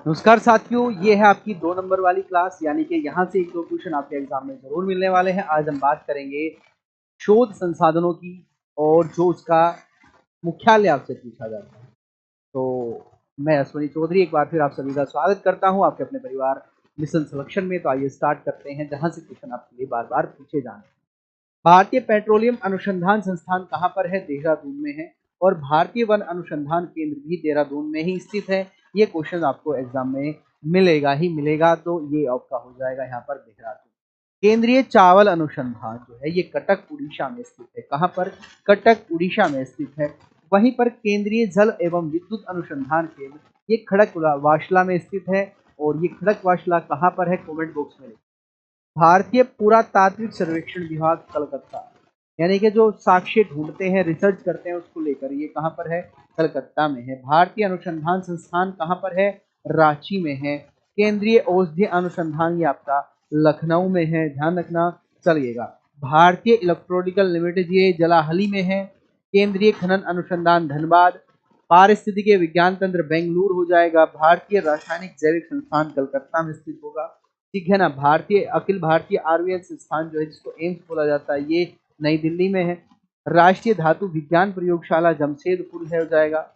नमस्कार साथियों, ये है आपकी 2 नंबर वाली क्लास, यानी कि यहाँ से 1-2 क्वेश्चन आपके एग्जाम में ज़रूर मिलने वाले हैं। आज हम बात करेंगे शोध संसाधनों की और जो उसका मुख्यालय आपसे पूछा जाता है। तो मैं अश्विनी चौधरी एक बार फिर आप सभी का स्वागत करता हूँ आपके अपने परिवार मिशन सिलेक्शन में। तो आइए स्टार्ट करते हैं, जहाँ से क्वेश्चन आपके लिए बार-बार पूछे जाने हैं। भारतीय पेट्रोलियम अनुसंधान संस्थान कहाँ पर है? देहरादून में है। और भारतीय वन अनुसंधान केंद्र भी देहरादून में ही स्थित है। ये क्वेश्चन आपको एग्जाम में मिलेगा ही मिलेगा, तो ये आपका हो जाएगा यहाँ पर देहरादून। केंद्रीय चावल अनुसंधान जो है ये कटक उड़ीसा में स्थित है। कहाँ पर? कटक उड़ीसा में स्थित है। वहीं पर केंद्रीय जल एवं विद्युत अनुसंधान केंद्र ये खड़गवासला में स्थित है। और ये खड़गवासला कहाँ पर है? कमेंट बॉक्स में। भारतीय पुरातात्विक सर्वेक्षण विभाग कलकत्ता, यानी कि जो साक्ष्य ढूंढते हैं, रिसर्च करते हैं, उसको लेकर ये कहाँ पर है? कलकत्ता में है। भारतीय अनुसंधान संस्थान कहाँ पर है? रांची में है। केंद्रीय औषधि अनुसंधान ये आपका लखनऊ में है, ध्यान रखना। चलिएगा, भारतीय इलेक्ट्रॉनिकल लिमिटेड ये जलाहली में है। केंद्रीय खनन अनुसंधान धनबाद। पारिस्थितिकी विज्ञान केंद्र बेंगलुरु हो जाएगा। भारतीय रासायनिक जैविक संस्थान कलकत्ता में स्थित होगा, ठीक है ना। भारतीय अखिल भारतीय आयुर्वेद संस्थान जो है, जिसको एम्स बोला जाता है, ये नई दिल्ली में है। राष्ट्रीय धातु विज्ञान प्रयोगशाला जमशेदपुर है हो जाएगा।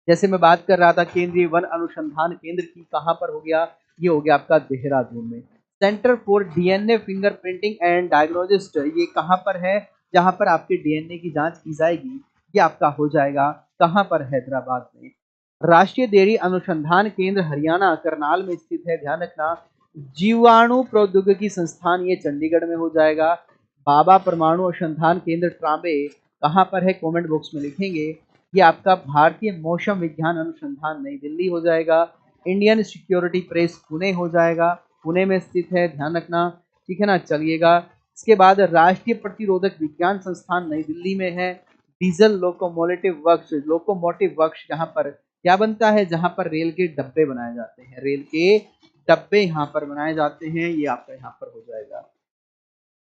जैसे मैं बात कर रहा था केंद्रीय वन अनुसंधान केंद्र की, कहाँ पर हो गया? ये हो गया आपका देहरादून में। Centre for DNA finger printing and diagnostics ये कहाँ पर है? जहाँ पर आपके डीएनए की जांच की जाएगी, ये आपका हो जाएगा कहाँ पर? हैदराबाद में। राष्ट्रीय डेयरी अनुसंधान केंद्र हरियाणा करनाल में स्थित है, ध्यान रखना। जीवाणु प्रौद्योगिकी संस्थान ये चंडीगढ़ में हो जाएगा। बाबा परमाणु अनुसंधान केंद्र ट्रांबे कहाँ पर है? कमेंट बॉक्स में लिखेंगे। ये आपका भारतीय मौसम विज्ञान अनुसंधान नई दिल्ली हो जाएगा। इंडियन सिक्योरिटी प्रेस पुणे हो जाएगा, पुणे में स्थित है, ध्यान रखना, ठीक है ना। चलिएगा, इसके बाद राष्ट्रीय प्रतिरोधक विज्ञान संस्थान नई दिल्ली में है। डीजल लोकोमोटिव वर्क्स जहाँ पर क्या बनता है? जहाँ पर रेल के डब्बे बनाए जाते हैं, रेल के डब्बे यहाँ पर बनाए जाते हैं, ये आपका यहाँ पर हो जाएगा।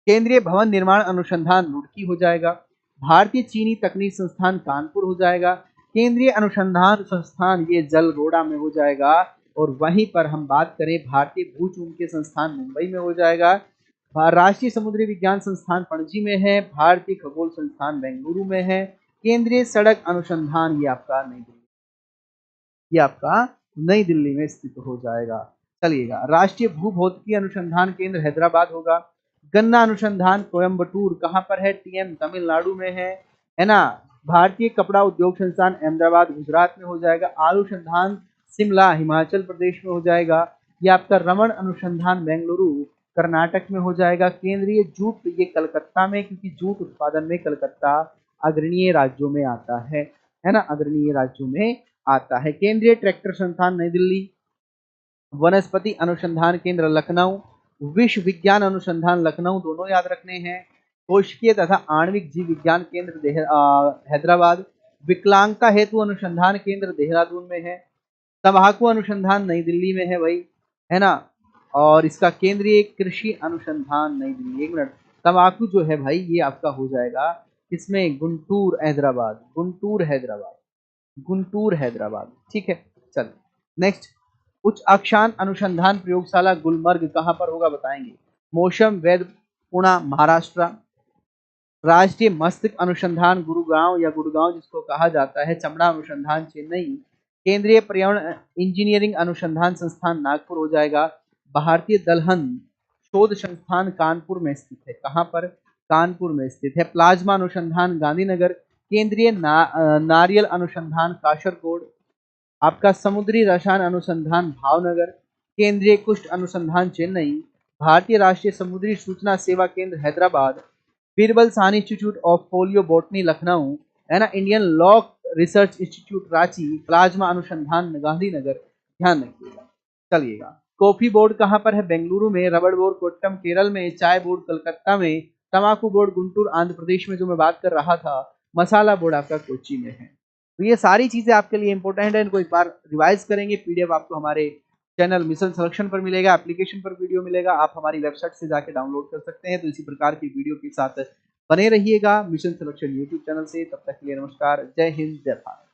केंद्रीय भवन निर्माण अनुसंधान रुड़की हो जाएगा। भारतीय चीनी तकनीक संस्थान कानपुर हो जाएगा। केंद्रीय अनुसंधान संस्थान ये जलरोड़ा में हो जाएगा। और वहीं पर हम बात करें भारतीय भू चुंबकीय संस्थान मुंबई में हो जाएगा। राष्ट्रीय समुद्री विज्ञान संस्थान पणजी में है। भारतीय खगोल संस्थान बेंगलुरु में है। केंद्रीय सड़क अनुसंधान ये आपका नई दिल्ली में स्थित हो जाएगा। चलिएगा, राष्ट्रीय भूभौतिकी अनुसंधान केंद्र हैदराबाद होगा। गन्ना अनुसंधान कोयम्बटूर कहाँ पर है? टीएम तमिलनाडु में है ना। भारतीय कपड़ा उद्योग संस्थान अहमदाबाद गुजरात में हो जाएगा। आलू अनुसंधान शिमला हिमाचल प्रदेश में हो जाएगा। ये आपका रमन अनुसंधान बेंगलुरु कर्नाटक में हो जाएगा। केंद्रीय जूट ये कलकत्ता में, क्योंकि जूट उत्पादन में कलकत्ता अग्रणीय राज्यों में आता है ना, अग्रणीय राज्यों में आता है। केंद्रीय ट्रैक्टर संस्थान नई दिल्ली। वनस्पति अनुसंधान केंद्र लखनऊ। विश्व विज्ञान अनुसंधान लखनऊ, दोनों याद रखने हैं। कोशिकीय तथा आणविक जीव विज्ञान केंद्र हैदराबाद। विकलांगता हेतु अनुसंधान केंद्र देहरादून में है। तंबाकू अनुसंधान नई दिल्ली में है भाई, है ना। और इसका केंद्रीय कृषि अनुसंधान नई दिल्ली। एक मिनट, तंबाकू जो है भाई ये आपका हो जाएगा इसमें गुंटूर हैदराबाद, गुंटूर हैदराबाद, ठीक है। चल नेक्स्ट, उच्च अक्षांश अनुसंधान प्रयोगशाला गुलमर्ग कहाँ पर होगा बताएंगे। मौसम वेद पुणे महाराष्ट्र। राष्ट्रीय मस्तिष्क अनुसंधान गुड़गांव जिसको कहा जाता है। चमड़ा अनुसंधान चेन्नई। केंद्रीय पर्यावरण इंजीनियरिंग अनुसंधान संस्थान नागपुर हो जाएगा। भारतीय दलहन शोध संस्थान कानपुर में स्थित है। कहाँ पर? कानपुर में स्थित है। प्लाज्मा अनुसंधान गांधीनगर। केंद्रीय नारियल अनुसंधान कासरगोड। आपका समुद्री रसायन अनुसंधान भावनगर। केंद्रीय कुष्ठ अनुसंधान चेन्नई। भारतीय राष्ट्रीय समुद्री सूचना सेवा केंद्र Hyderabad. Birbal Sahni institute of polio botany Lucknow, है ना। Indian lock research institute Ranchi. Plasma अनुसंधान गांधीनगर, ध्यान रखिएगा। चलिएगा, कॉफी बोर्ड कहाँ पर है? बेंगलुरु में। रबड़ बोर्ड कोट्टम केरल में। चाय बोर्ड कलकत्ता में। तंबाकू बोर्ड गुंटूर आंध्र प्रदेश में, जो मैं बात कर रहा था। मसाला बोर्ड आपका कोच्चि में है। तो ये सारी चीजें आपके लिए इंपॉर्टेंट है, इनको एक बार रिवाइज करेंगे। पीडीएफ आपको हमारे चैनल मिशन सिलेक्शन पर मिलेगा, एप्लीकेशन पर वीडियो मिलेगा, आप हमारी वेबसाइट से जाके डाउनलोड कर सकते हैं। तो इसी प्रकार की वीडियो के साथ बने रहिएगा मिशन सिलेक्शन यूट्यूब चैनल से। तब तक के लिए नमस्कार, जय हिंद, जय भारत।